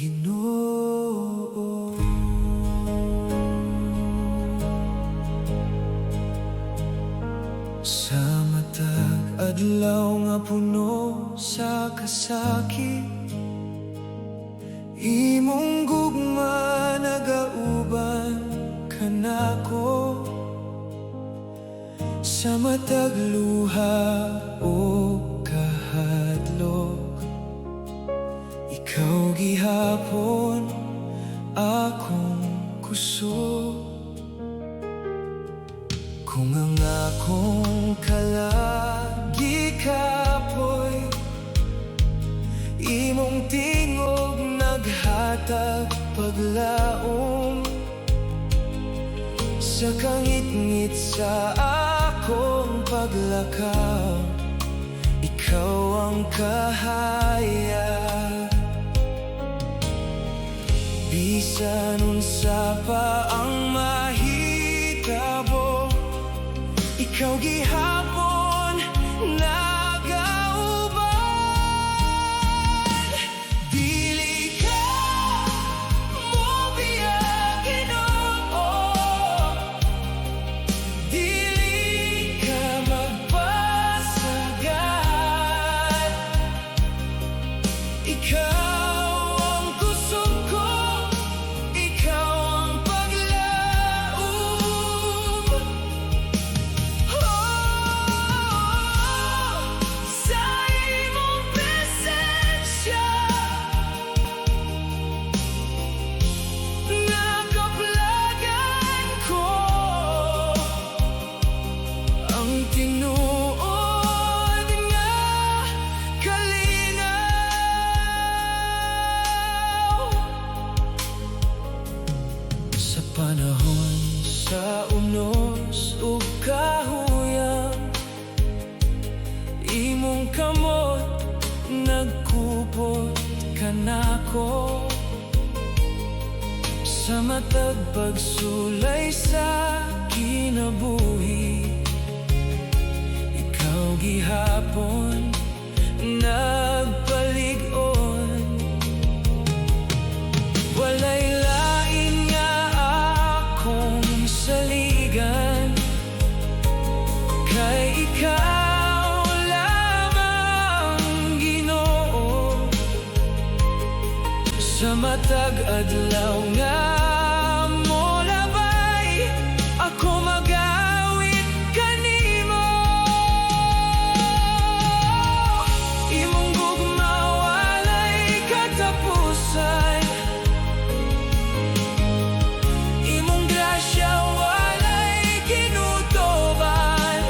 Ginoo. Sa matag adlaw nga puno sa kasakit, imong gugma nagauban kanako. Sa matag luha o kahadlok, ikaw gihapon akong kusog. Kung ang akong kalagi kapoy, imong tingog naghatag paglaom. Sa kangit-ngit sa akong paglakaw, ikaw ang kahaya. Bisan unsa pa ang mahitabo, ikaw gihapon nagauban. Dili ka mobiya, Ginoo. Dili ka magpasagad. Ikaw ang kusog ko, ikaw ang paglaom. Sa imong presensya nakaplagan ko ang tinuod nga kalinaw. Sa panahon sa unos ug kahuyang, imong kamot nagkupot kanako. Sa matag pagsulay sa kinabuhi, ikaw gihapon nagpalig-on. Walay lain nga akong saligan, kay ikaw lamang, Ginoo. Sa matag adlaw nga molabay, ako magawit kanimo. Imong gugma walay katapusan, imong grasya walay kinutoban.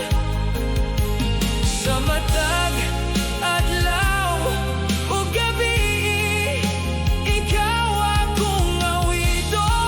Sa matag adlaw ug gabi, ikaw akong awiton.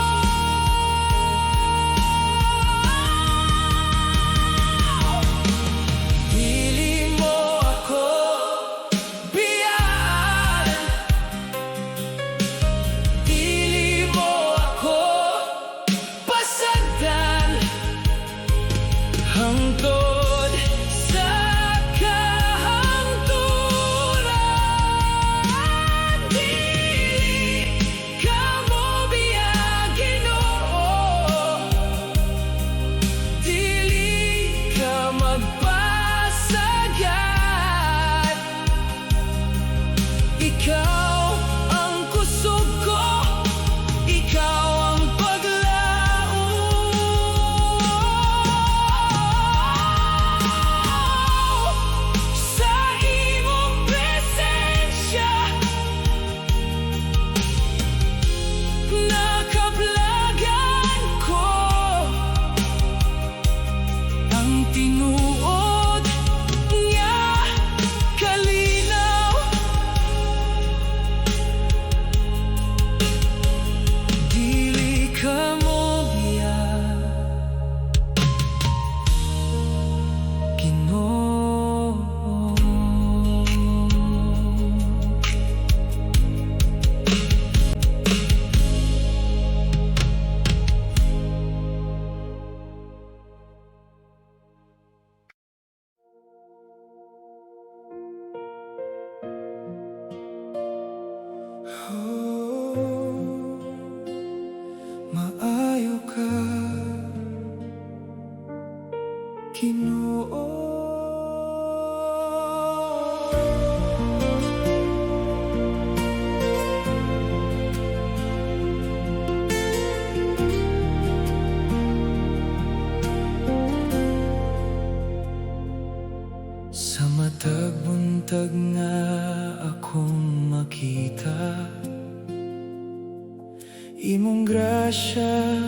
Imong grasya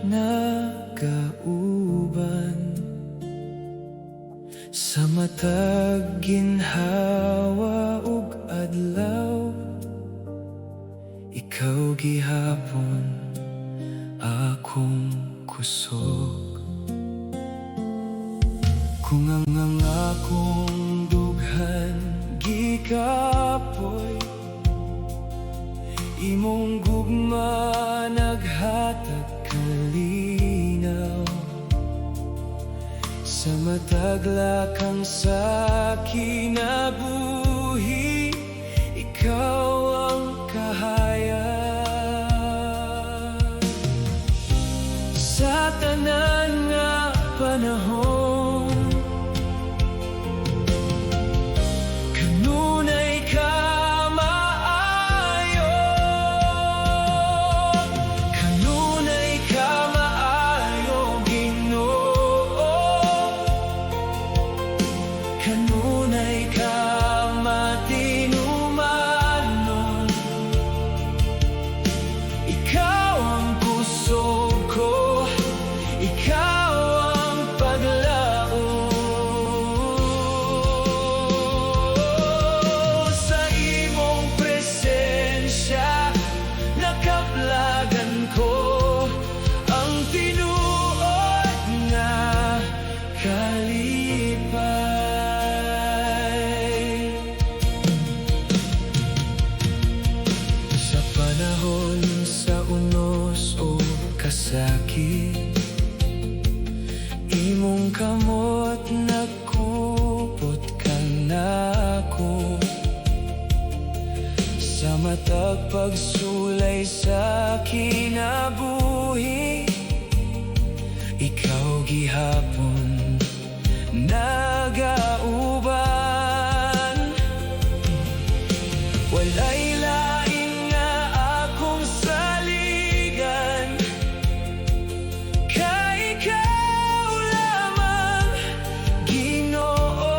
nagauban sa matag ginhawa ug adlaw. Ikaw gihapon akong kusog. Kung ang akong dughan gikapoy, imong gugma naghatag kalinaw. Sa mataglakang sa kinabuhi, ikaw ang kahayag. Sa tanan nga panahon, kanunay ka maayo. Kanunay ka maayo, Ginoo. Kanunay ka matinumanon. Ikaw ang kusog ko, ikaw ang paglaom. Sa imong presensya nakapalagan ko ang tinuod nga kalipay. Sa panahon sa unos o kasakit, imong kamot nagkupot ka nako. Sa matag pagsulay sa kinabuhi, ikaw gihapon nagauban. Walay lain nga akong saligan, ka ikaw lamang, Ginoo.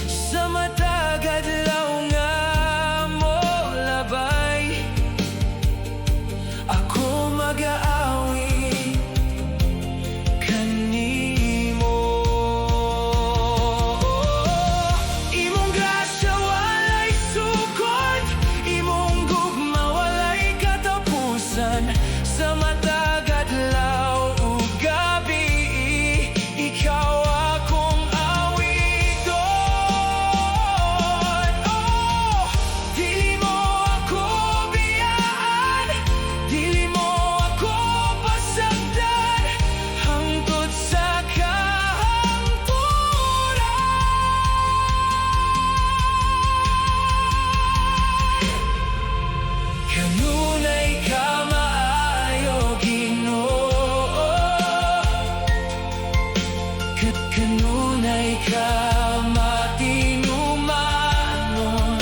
Sa matag adlaw nga mo labay, ako mag-aawi kanimo. Imong grasya walay sukod, imong gugma walay katapusan. Sa matag adlaw ug gabi, ikaw akong awiton. Oh, dili mo ako biyaan, dili mo ako pasagdan, hangtod sa kahangturan. Kanunay ka maayo, Ginoo. Kanunay ka matinumanon.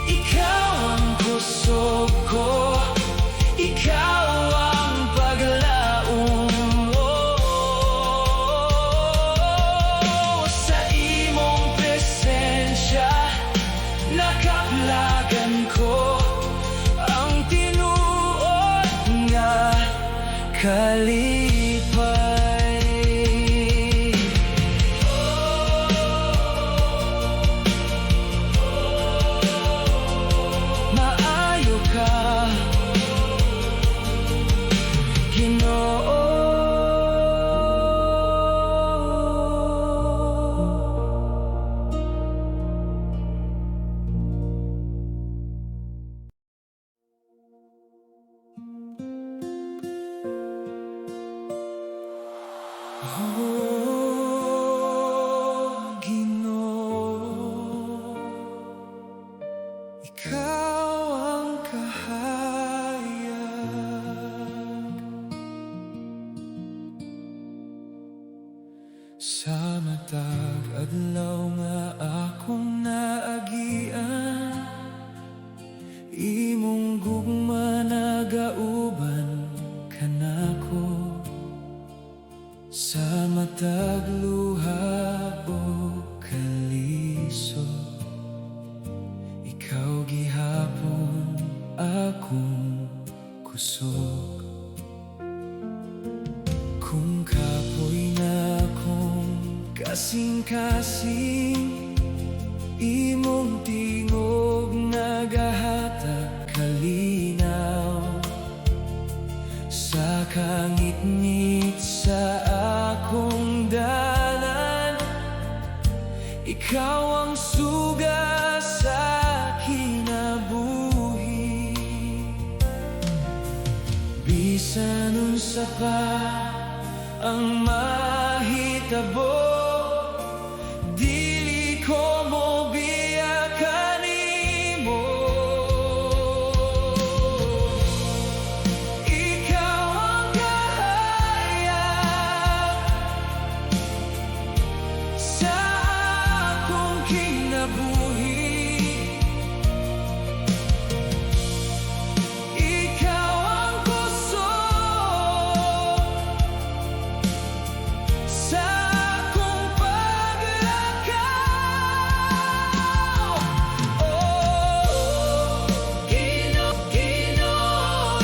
Ikaw ang kusog ko, ikaw ang paglaom. Sa imong presensya nakapalagan ko ang tinuod nga kalipay. Maayo ka, Ginoo. Oh, Ginoo, ikaw ang kahayag. Sa matag adlaw nga akong naagian, imong gugma nagauban kanako. Sa matag luha o kalisod, ikaw gihapon kusog. Kung kapoy na kong kasing-kasing, imong tingog nagahatag kalinaw sa kangit-ngit sa akong dalan. Ikaw ang suga sa kinabuhi. Bisan unsa pa ang mahitabo, dili ko mo biyakan nimo. Ikaw ang kahayag sa akong kinabuhi. Ikaw ang kusog sa akong paglakaw. Oh, Ginoo,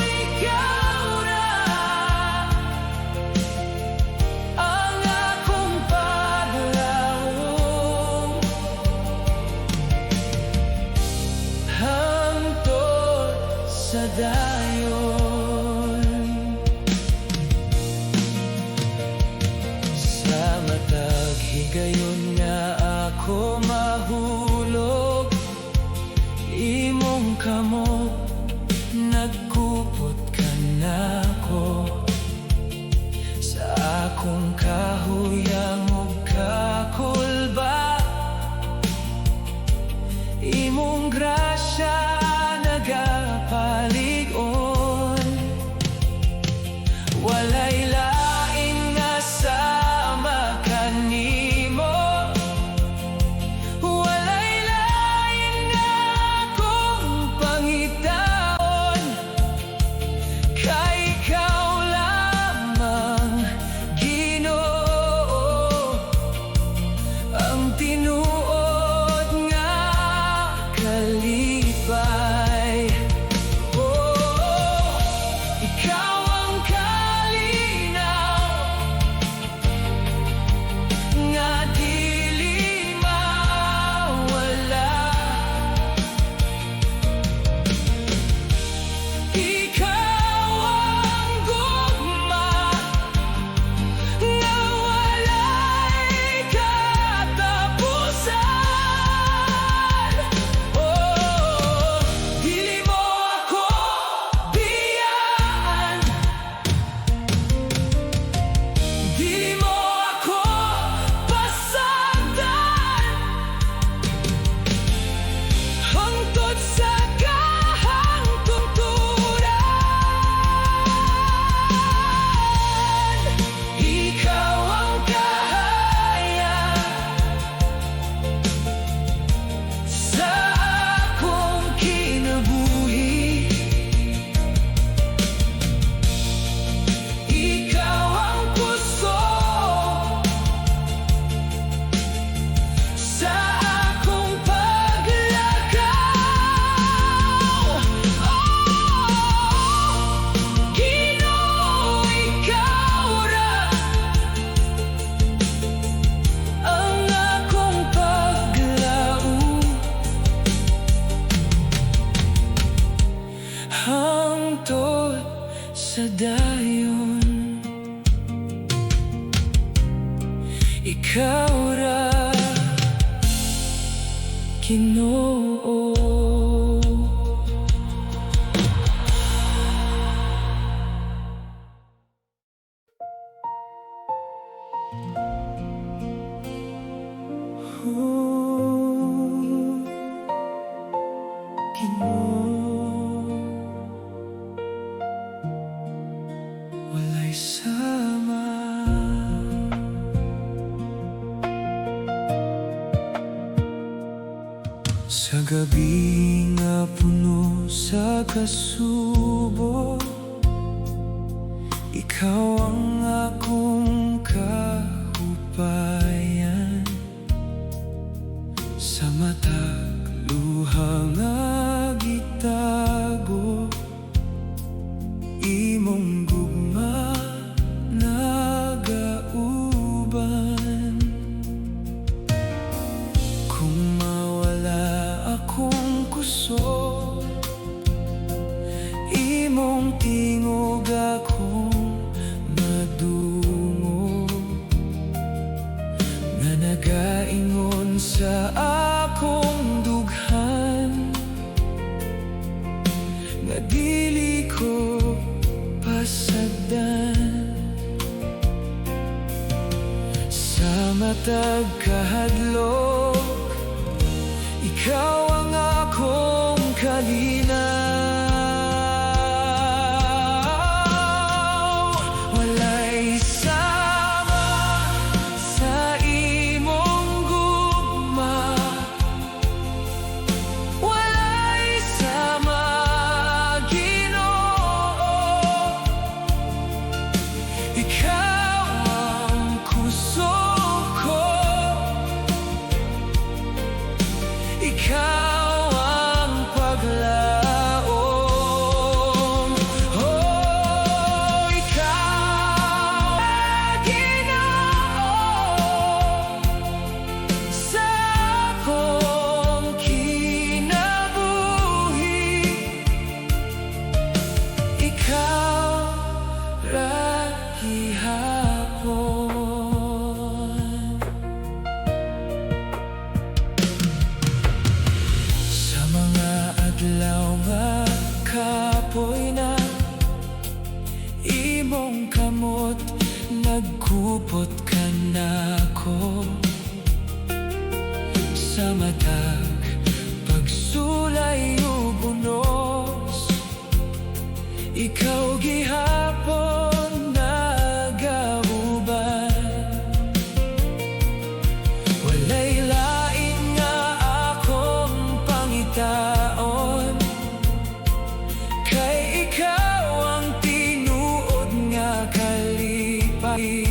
ikaw na ang akong paglaom, hangtod sa dayon. Sa matag higayon nga ako mahulog, imong kamot nagkupot ka nako. Sa akong kahuyang ug kakulba, imong grasya nagapalig-on. Walay lain nga sama kanimo, walay lain nga akong pangitaon. Kay ikaw lamang, Ginoo, ang tinuod nga kalipay. Oh, ikaw ang kalinaw nga dili mawala. Ikaw ang gugma nga walay katapusan. Oh, dili mo ako biyaan, dili mo ako pasagdan, hangtod sa kahangtungturan. Ikaw ang kahayag sa akong kinabuhi. Ikaw ang kusog sa akong paglakaw. Oh, Ginoo, ikaw ra ang akong paglaom, hangtod sa dayon. Ikaw ra, Ginoo. Ginoo, walay sama. Sa gabi nga puno sa kasubo, ikaw ang akong kahupayan. Sa matag luha nga gitago, akong kusog, imong tingog akong madungo, nga nagaingon sa akong dughan, nga dili ko pasagdan. Sa matag kahadlok, ikaw ang akong kalinaw. Walay sama sa imong gugma, walay sama, Ginoo. Ikaw ang kusog ko, ikaw ang paglaom. Oh, ikaw ang Ginoo sa akong kinabuhi. Ikaw ra gihapon. Sa mga adlaw nga kapoy na, imong kamot nagkupot ka nako. Sa matag pagsulay ug unos, ikaw gihapon nagauban. Walay lain nga akong pangitaon, kay ikaw ang tinuod nga kalipay-pay.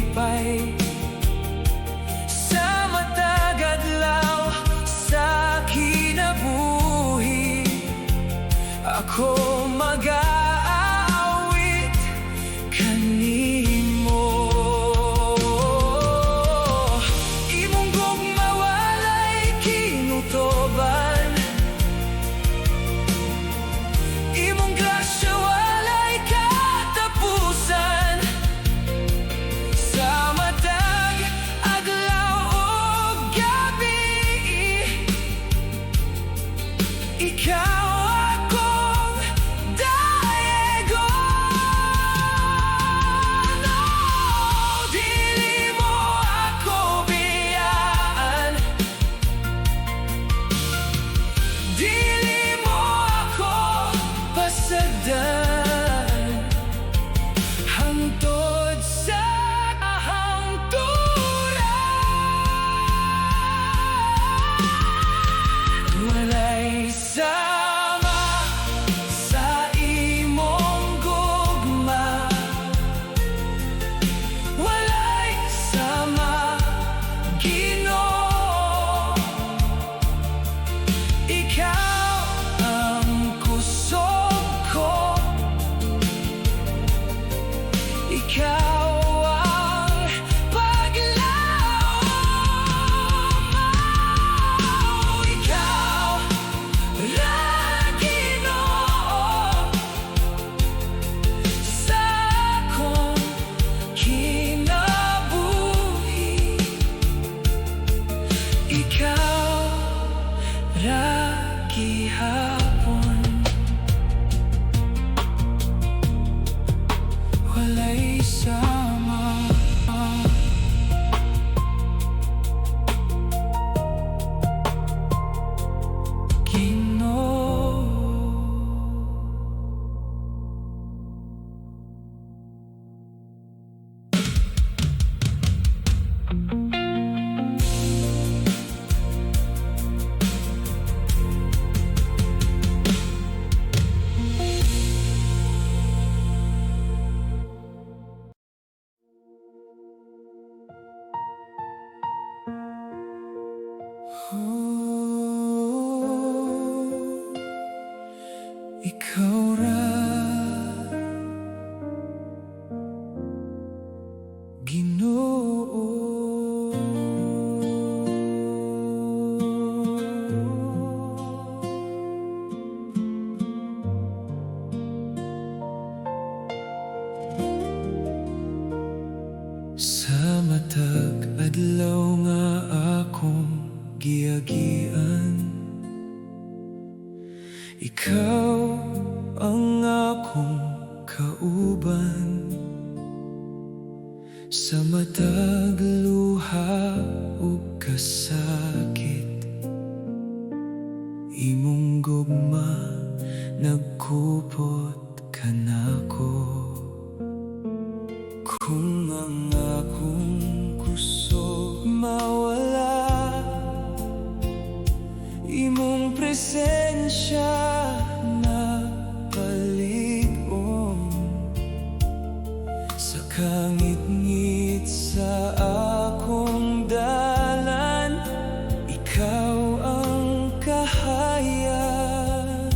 Sa matag adlaw sa kinabuhi, ako mag-aawit kanimo. Imong gugma walay kinutoban, imong grasya walay katapusan. Sa matag adlaw ug gabi, ikaw akong daegon. Oh, dili mo ako biyaan, dili mo ako pasagdan, hangtod sa hangturan. Walay sama sa imong gugma, walay sama, Ginoo. Ikaw ang kusog ko, ikaw ang paglaom. Oh, ikaw ra Ginoo sa akong kinabuhi. Ikaw ra gihapon. Walay sama, Ginoo. Ikaw ang akong kauban sa matag luha ug kasakit. Imong gugma nagkupot kanako. Kung ang akong kusog mawala, imong presensya na palig-on sa kangit-ngit sa akong dalan. Ikaw ang kahayag,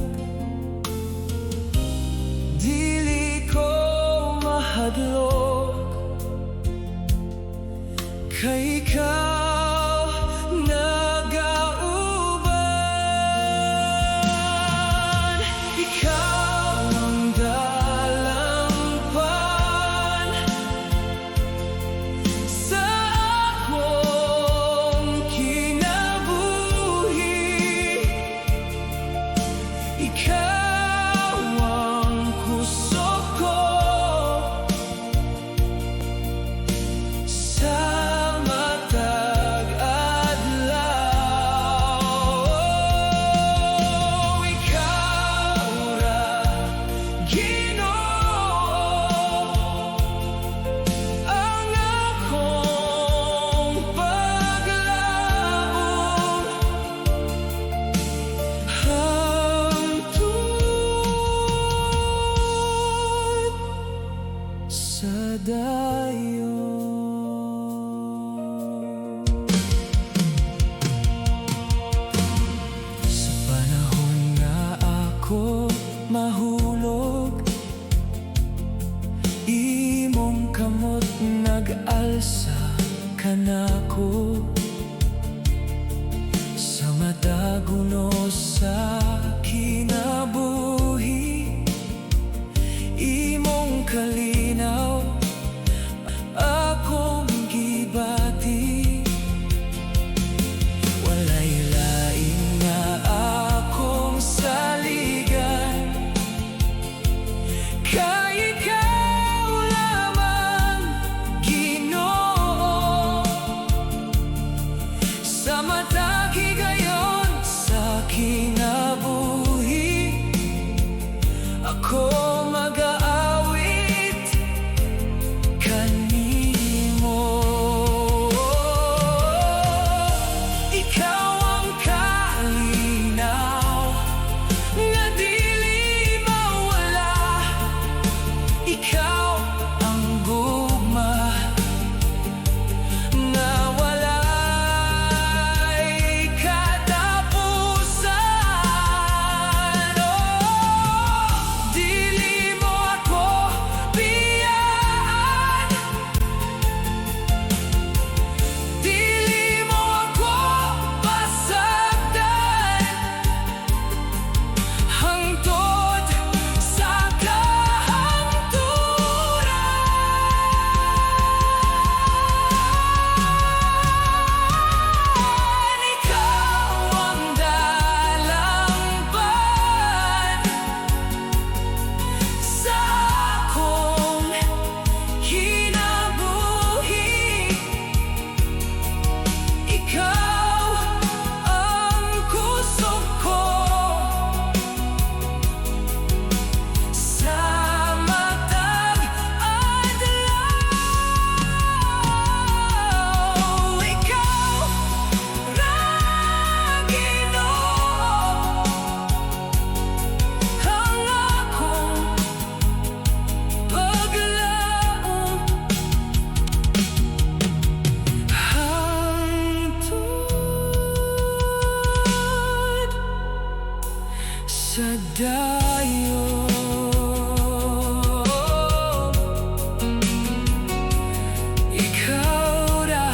dili ko mahadlok, kay ikaw nagauban. Ikaw ang dalampan sa akong kinabuhi. Ikaw ang kusog ko sa matag adlaw. Ikaw ra, Ginoo, ang akong paglaom hangtod sa dayon. Sa panahon nga ako mahulog, imong kamot nag-alsa kanako. Sa mataguno sa kinabuhi, imong kalinaw akong gibati. Walay lain nga akong saligan, kay ikaw lamang, Ginoo. Sa matag higayon sa kinabuhi, ako mag-aawit kanimo. Ikaw ang kalinaw nga dili mawala. Ikaw ang gugma nga walay katapusan. Dili mo ako biyaan, dili mo ako pasagdan hangtod sa kahangturan. Ikaw ang dalampan sa akong kinabuhi. Ikaw ang kusog ko sa matag adlaw. Ikaw ra, Ginoo, ang akong paglaom hangtod sa dayon. Ikaw ra,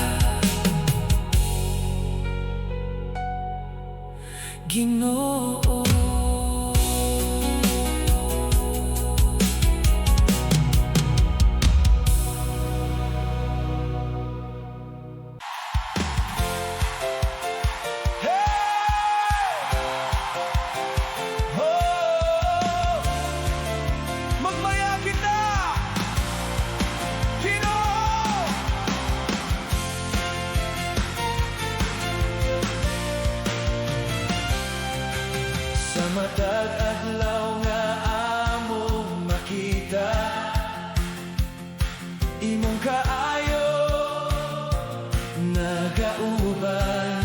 Ginoo. Oh! matag adlaw nga among makita, imong kaayo nagauban.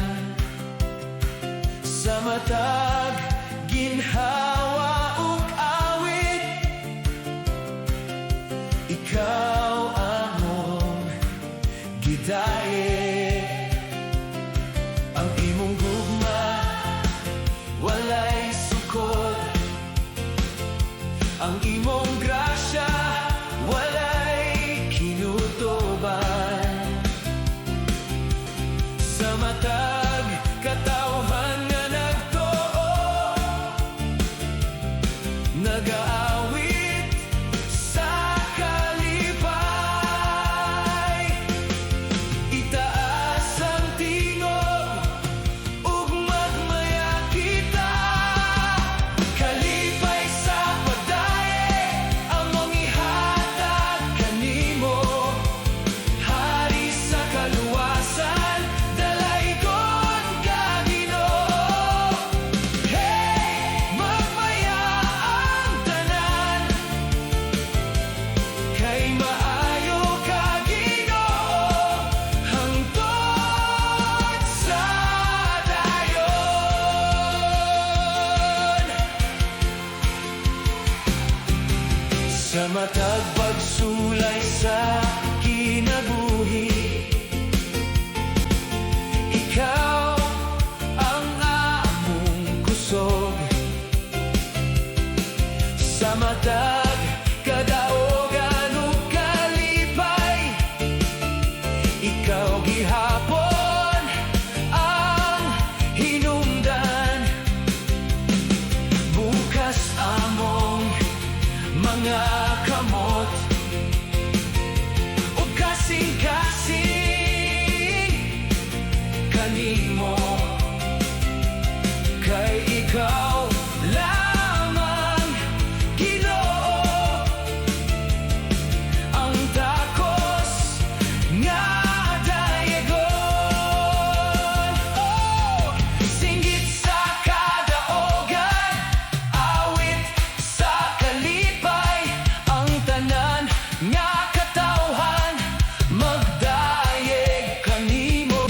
Sa matag ginhawa ug awit, ikaw among gidaye. Ang imong gugma walay sukod, ang imong grasya walay kinutuban. Sa matag katawhan nga nagtuo, nagaawit sa kalipay. Itaas ang tingog ug magmaya kita, kalipay sa pagdaye among ihatag kanimo. Hari sa kaluwasan, dalaygon ka Ginoo. Hey, magmaya ang tanan, kay maayo ka Ginoo, hangtod sa dayon. Sa matag pagsulay sa kinabuhi, ikaw ang among kusog. Sa matag kadaogan ug kalipay, ikaw gihapon ang hinungdan. Bukas among mga kamot ug kasing-kasing kanimo, kay ikaw lamang Ginoo ang takos nga dayegon. Oh, singgit sa kadaogan, awit sa kalipay, ang tanan nga katawhan magdayeg kanimo.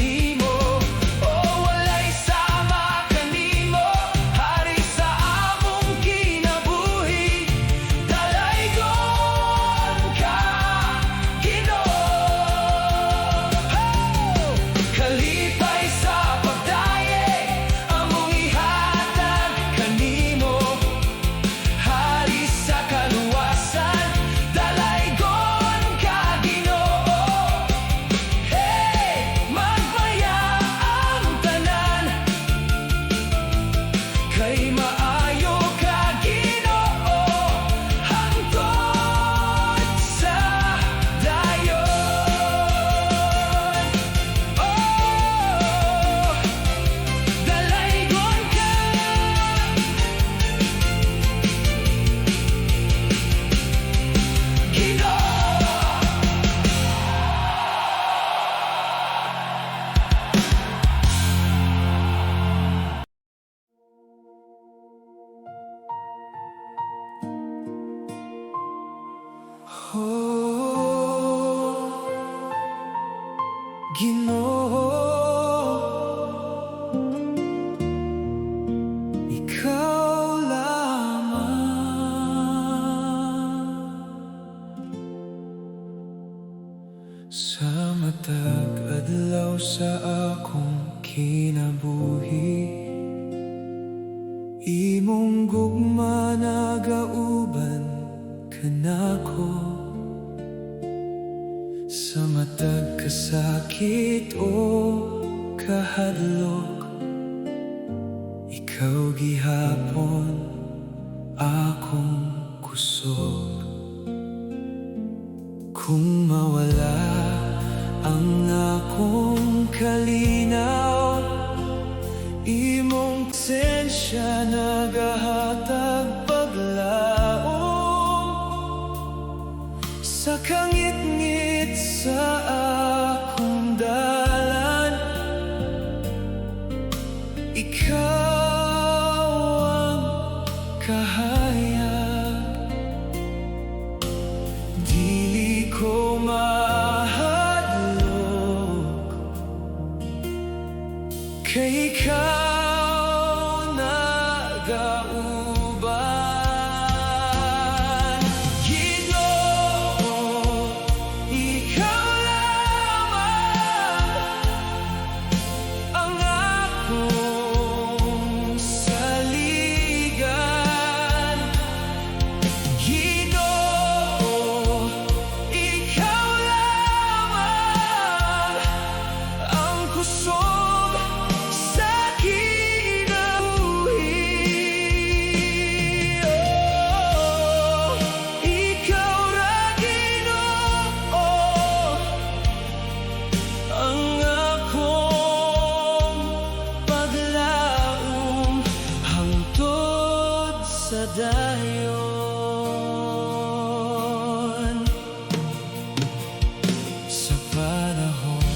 Oh, walay sama kanimo, hari sa among kinabuhi, dalaygon ka Ginoo. Oh, kalipay sa pagdayeg among ihatag kanimo, hari sa kaluwasan, dalaygon ka Ginoo. Hey, magmaya ang tanan, kay maayo ka Ginoo, hangtod sa dayon. Oh, dalaygon ka Ginoo. Oh, Ginoo, ikaw lamang. Sa matag adlaw sa akong kinabuhi, imong gugma nagauban kanako. Sa matag kasakit o kahadlok, ikaw gihapon akong kusog. Kung mawala ang akong kalinaw, imong presensya nagahatag paglaom. Sa kangit-ngit sa akong dalan, ikaw ang kalauban. Ginoo, ikaw lamang ang akong saligan. Ginoo, ikaw lamang ang kusog sa kinabuhi. Oh, ikaw ra Ginoo ang akong paglaom hangtod sa dayon. Sa panahon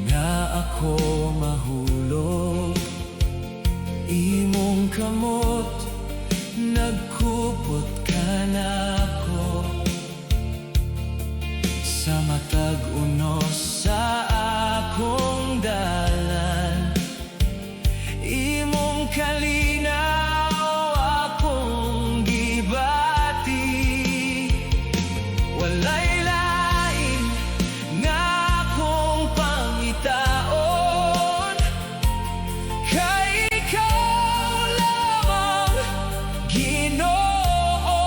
nga ako mahulog, imong kamot nagkupot ka nako. Sa matag unos sa akong dalan, imong kalinaw akong gibati. Walay lain nga akong pangitaon, kay ikaw lamang Ginoo.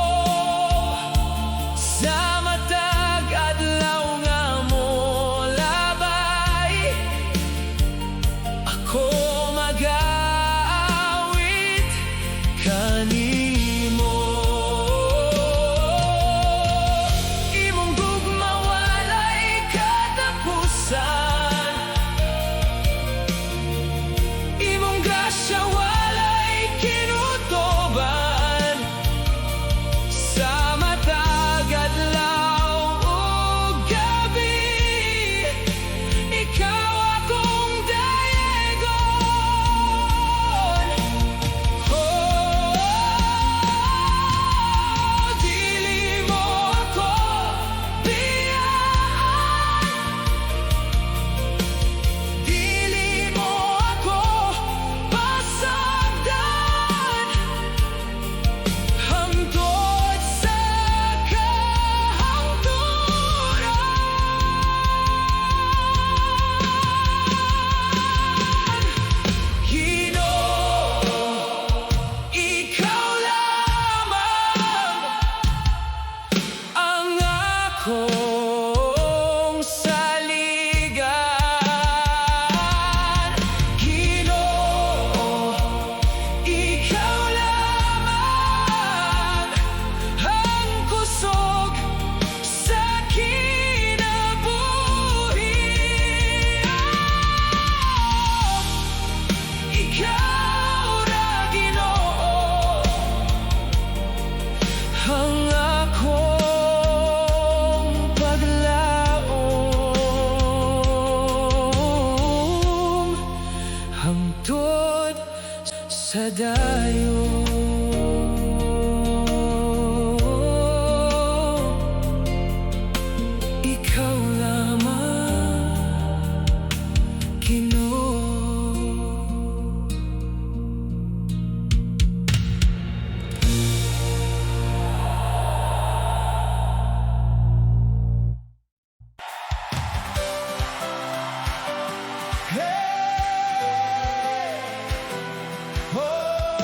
Sa matag adlaw nga molabay, ako mag-aawit kanimo. Imong gugma walay katapusan, imong grasya walay kinutuban. Sa matag adlaw ug gabi, ikaw akong dayegon. Oh, dili mo ako biyaan, dili mo ako pasagdan hangtod sa kahangturan. Ginoo, ikaw lamang ang akong saligan. Ginoo, ikaw lamang ang kusog sa kinabuhi. Ikaw ra Ginoo ang akong paglaom hangtod sa dayon. Ikaw lamang Ginoo. Hey, oh,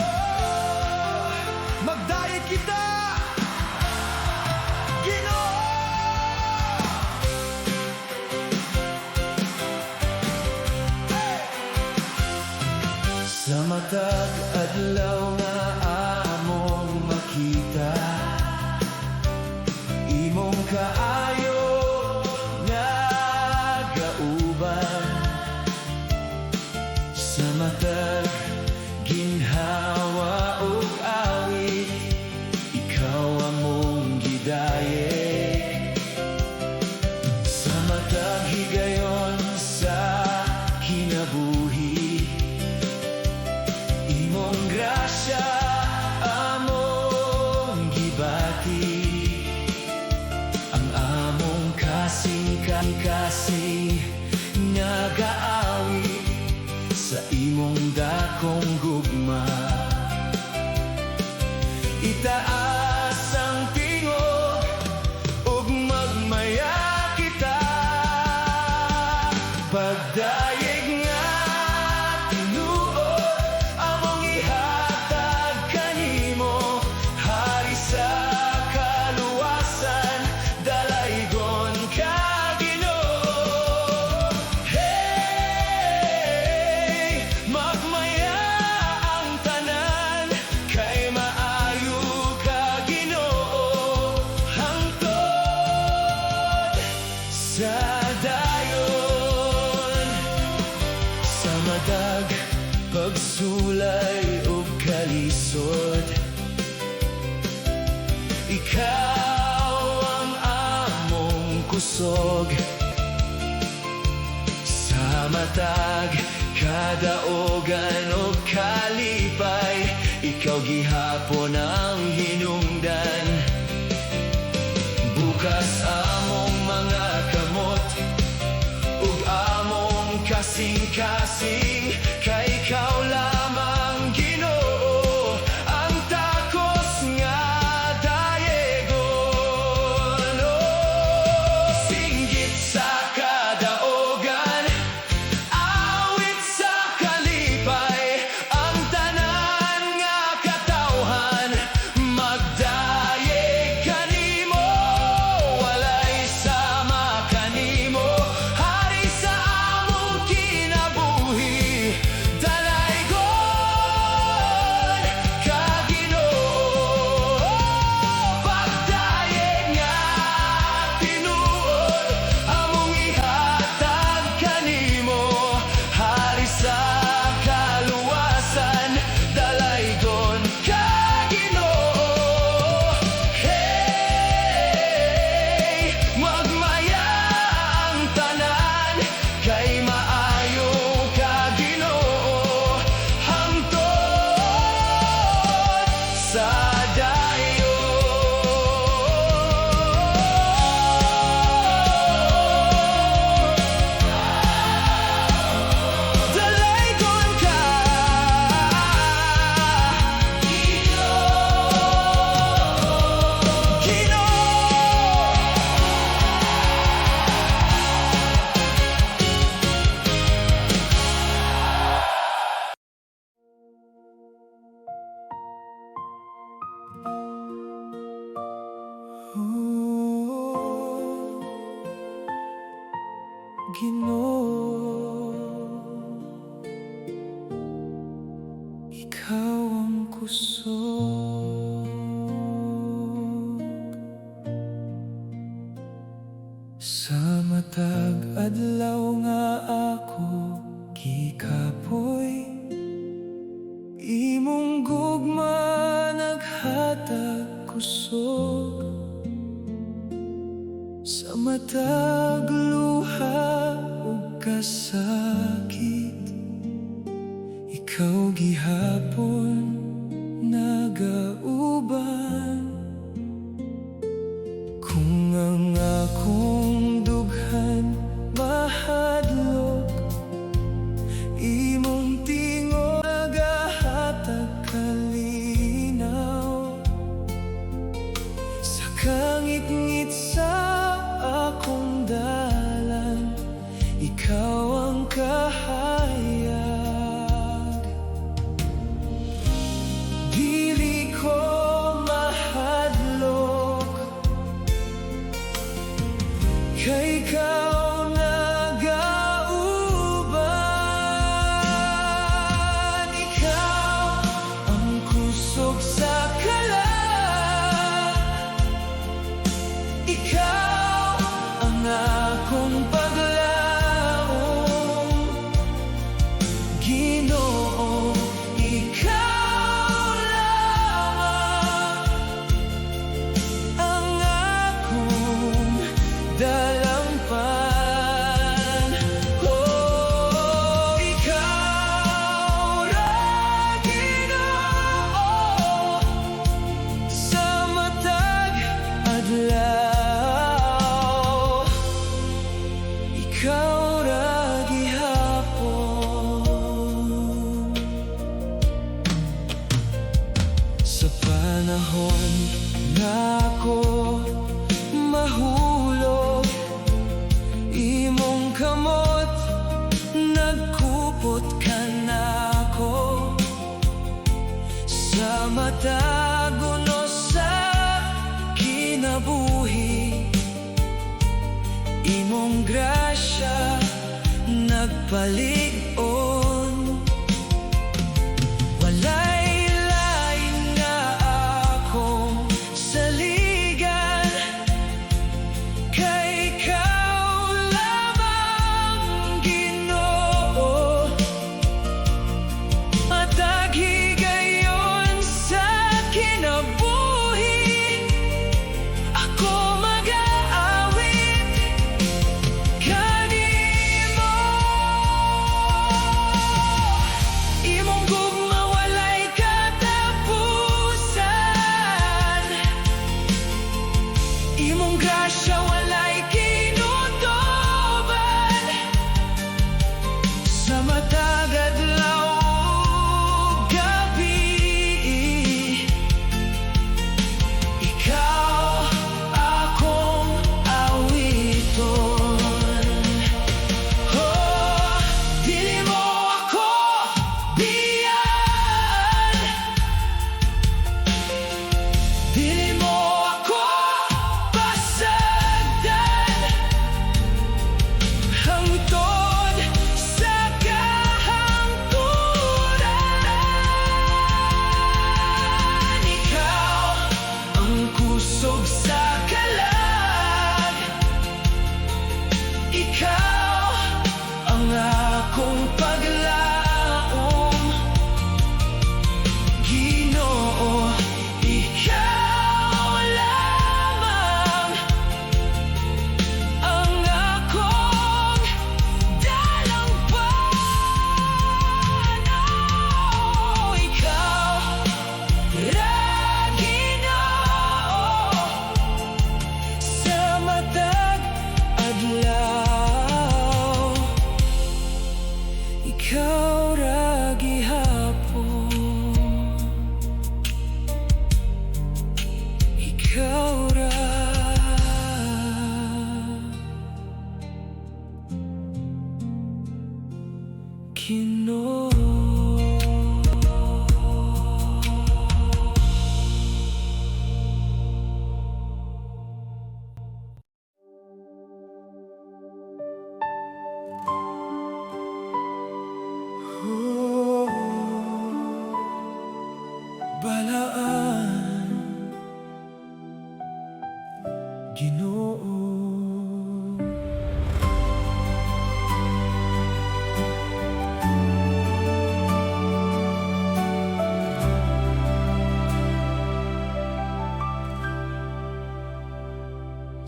Ikaw ang among kusog sa matag kadaogan o kalipay. Ikaw gihapon ang hinungdan. Bukas among mga kamot ug among kasing-kasing, kay ikaw lamang Ginoo ang takos nga dayegon. Oh, singgit sa kadaogan, awit sa kalipay, ang tanan nga katawhan magdayeg kanimo, walay sama kanimo. Hari sa among kinabuhi, dalaygon ka Ginoo. Pagdayeg nga tinuod among ihatag kanimo, hari sa kaluwasan, dalaygon ka Ginoo. Hey, magmaya ang tanan, kay maayo ka Ginoo, hangtod sa dayon. Dalaygon ka Ginoo, ikaw ang kusog sa matag adlaw nga ako gikapoy. Imong gugma naghatag kusog sa matag luha ug kasakit. Ikaw gihapon nagauban. Kung ang akong dughan mahadlok, imong tingog nagahatag kalinaw. Sa kangit-ngit sa akong dalan, ikaw ang kahayag. Dili ko mahadlok, kay ikaw nagauban. Ikaw ang kusog sa kalan, ikaw ang akong paglaom. Ginoo, ikaw lamang ang akong dalampan. Oh, ikaw ra Ginoo sa matag adlaw, ikaw ra gihapon. Sa panahon na ako mahulog, imong kamot nagkupot ka nako. Sa matag unos sa kinabuhi, imong grasya nagpalig-on. Walay lain nga akong saligan, kay ikaw lamang Ginoo. Matag higayon sa kinabuhi, balaan, Ginoo.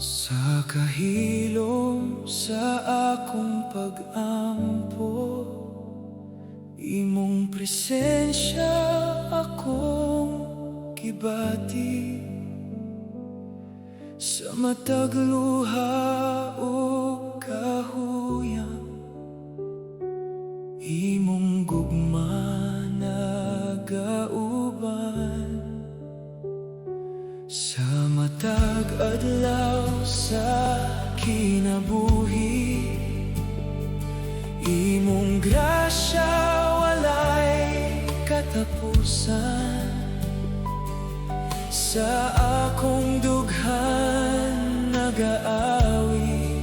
Sa kahilom sa akong pag-ampo, imong presensya akong gibati. Sa matag luha o kahuyang, imong gugma nagauban. Sa matag adlaw sa kinabuhi, imong grasya walay katapusan. Sa akong dughan nagaawi,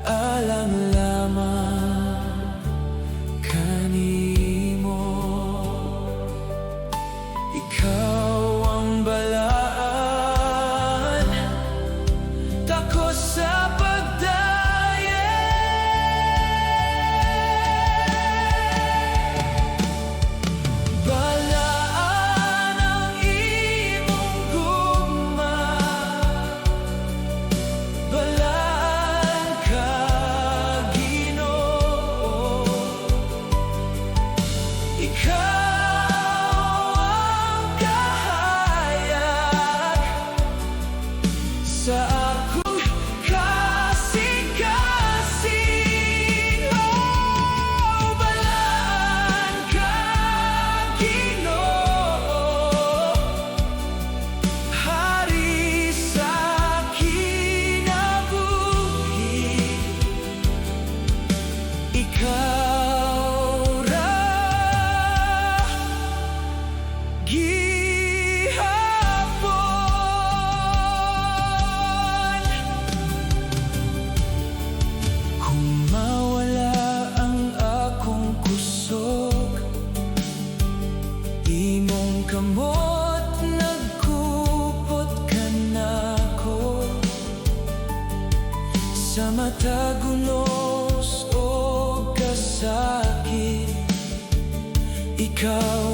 alang lamang kanimo. Ikaw ang balaan, takos sa pagdaye. Balaan ang imong gugma, balaan ka, Ginoo. Ikaw sa akong kasing-kasing, oh, balaan ka, Ginoo. Hari sa kinabuhi, ikaw ra imong kamot nagkupot ka nako. Sa matag unos o kasakit, ikaw